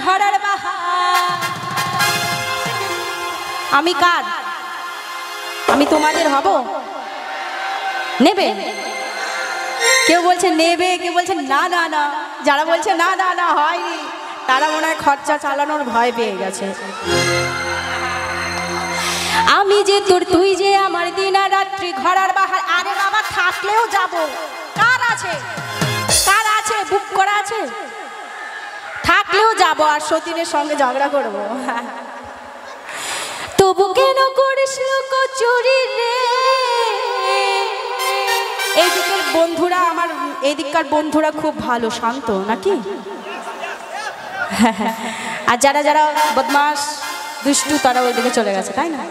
ঘরার বাহার। আমি কার? আমি তোমাদের হব? নেবে? কেউ বলছে নেবে, কেউ বলছে না না না। যারা বলছে না না না হয়নি, তারা মনে হয় খরচা চালানোর ভয় পেয়ে গেছে। আমি যে তোর, তুই যে আমার, দিনা রাত্রি ঘরার বাহার। আরে বাবা, থাকলেও যাব। কার আছে? কার আছে? বুক করা আছে? থাকলেও যাব, আর সতীনের সঙ্গে ঝগড়া করবো। তবু কেন করিস লুকোচুরি রে? এইদিকের বন্ধুরা, আমার এইদিককার বন্ধুরা খুব ভালো, শান্ত নাকি? আর যারা যারা বদমাস দুষ্টু তারা ওইদিকে চলে গেছে, তাই না?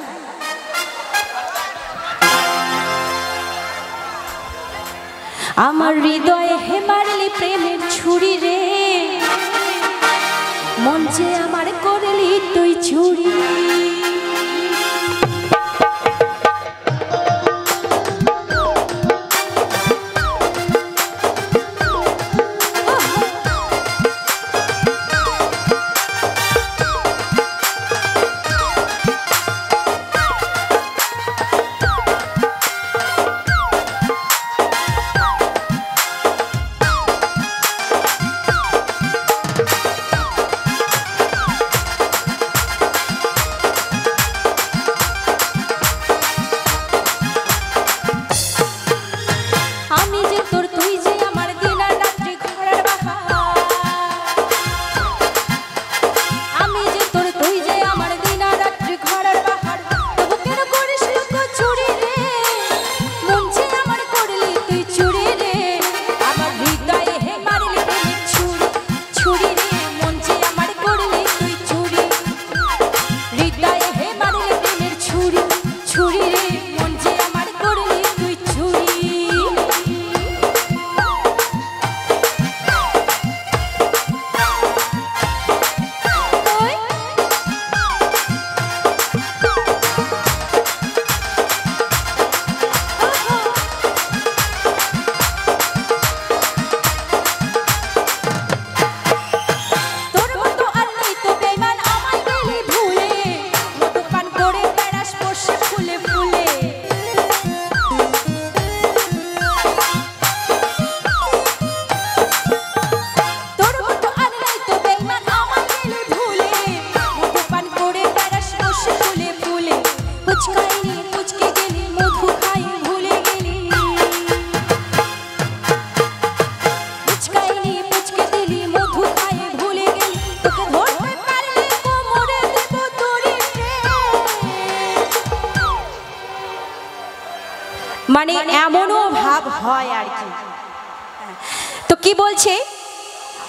আমার হৃদয়ে হে মারলি প্রেমের ছুরি রে, মঞ্চে আমার করলি তুই চুরি। মানে এমনও ভাব হয় আর কি। তো কি বলছে?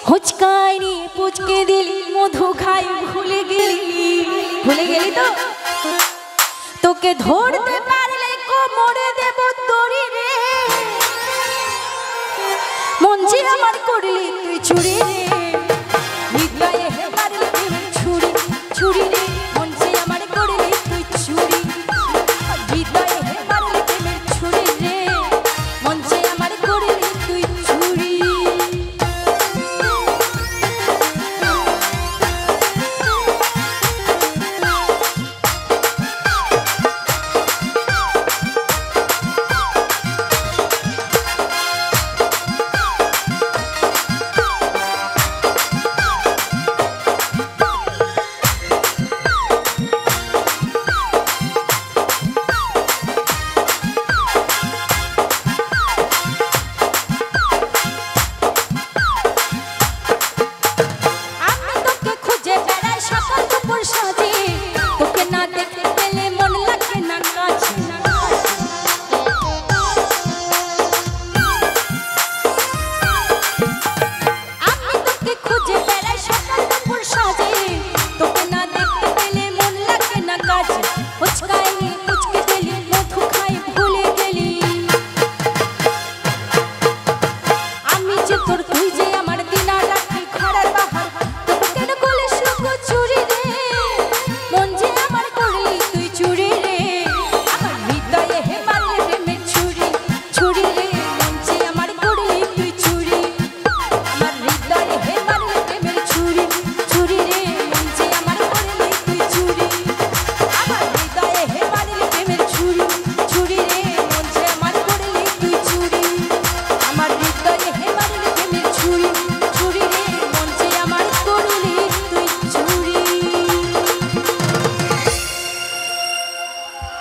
হুচকাই নিয়ে পুচকে দিলি, মধু খাই ভুলে গেলি। ভুলে গেলি তো? তোকে ধরতে পারলে কোমরে দেব দড়ি রে, মঞ্চে আমার করলি তুই চুরি রে।